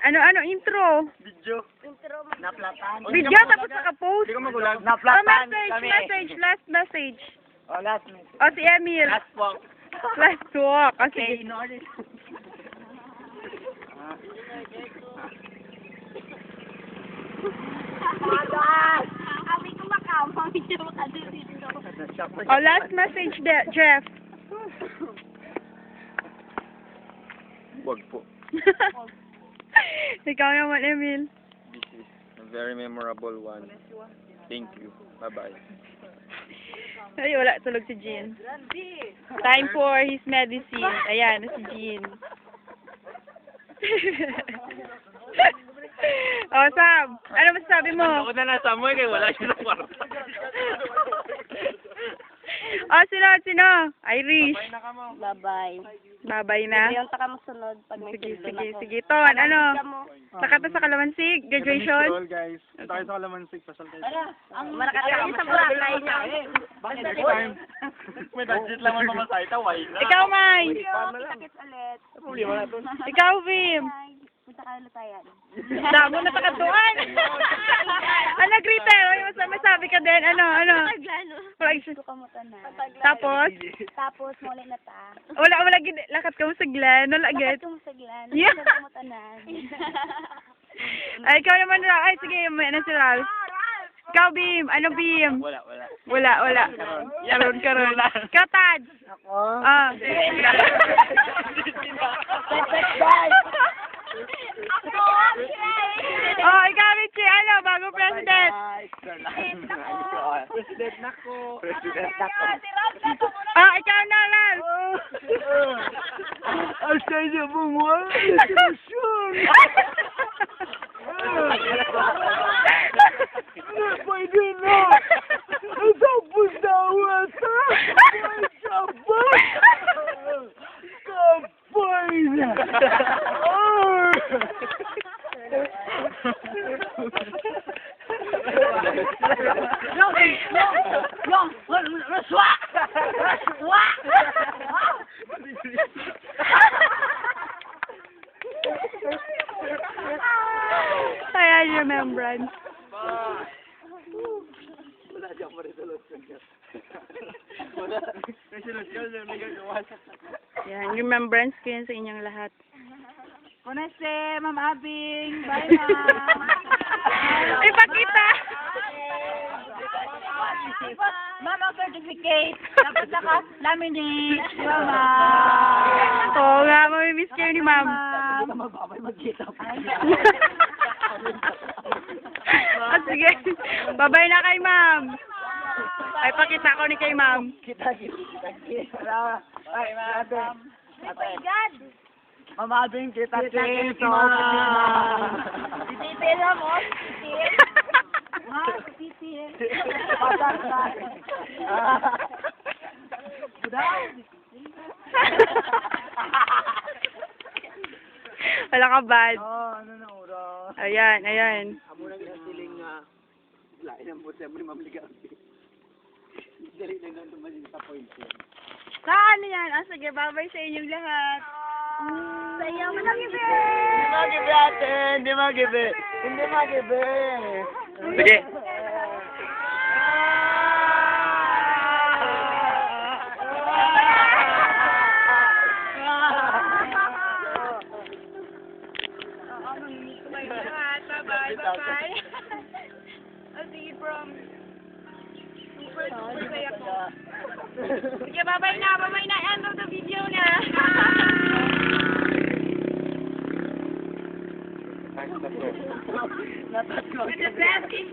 Ano intro? Video. Naplatan. Video tapos naka-post. Hindi ko magulag. Oh, Naplatan last message. Oh, last minute. O, si Emil. Last walk. Last walk. O, sige. Okay, inorder. Sabi ko makamang, hindi mo kasi dito. O, last message, Jeff. Wag po. Ikaw naman, Emil. This is a very memorable one. Thank you. Bye-bye. Ay, wala. Tulog si Jean. Time for his medicine. Ayan, si Jean. O, Sam. Ano masasabi mo? Ako na nasa mo eh, wala siya sa kwarta. O, sino? Irish. Bye-bye. Babay na. Yung taka mo sunod pag may Sige. Ton, ano? Sakata sa Kalamansig? Graduation? Guys, tayo sa Kalamansig, pasal tayo. Marakata kayo sa Boracay niya. Bakit next time? May budget lang ang mamasay, taway na. Ikaw, Mai. Kita-kits ulit. Problema na to. Ikaw, Vim. Bye. Punta ka ulit tayo. Damo na takatuan. Ano, Griter? May sabi ka din. Ano? Taglano. Gusto ka mo na. Tapos? Tapos, muli na ta. Wala gid. Lakat ka mo sa glan. Wala Bakit gid. yung saglan? Yeah. Ka mo tanan. Ay, ikaw naman, Ra. Ay, sige. May ano si Ralph. Ikaw, Bim. Ano, Bim? Wala. Wala. Karon. Ikaw, Tad. Ako? Ah. Oh, ikaw, Richie. Ano, bago president? President na ko. Ah, ikaw na, Lal. Ang saya mong wala. Solusyon. Pwede na. Tapos na wata. Kapay na. Ayan, remembrance. Wala dyan pa resolution ka. Wala. Resolution na gagawa. Yan, remembrance ko yan sa inyong lahat. Konese, Ma'am Abing. Bye, Ma'am. Ipakita! Ma'am, ang certificate. Tapos naka laminate. Ma'am. Oo nga, mamimiss kayo ni Ma'am. Magbabay magkita pa. Ah, sige. Babay na kay Ma'am. Ay, pakita ko ni kay Ma'am. Kita. Ay, ma'am. God. Mamabing kita. Titipil mo. Titipil. Ma'am, titipil. Patak na. Wala ka bad. Ano na oras? Ayan. Amo na ginasiling nga. Lain ang buti mo ni Ma'am Ligampi. Dali na nang tumasin sa point yun. Saan yan? Ah, sige, babay sa inyong lahat. Sa iyo mo lang ibe. Hindi magibe ate! Hindi magibe! Hindi magibe! Sige. Bye-bye. I'll see you from super saya ko. Sige, bye-bye na. End of the video na. Natatlo. The best is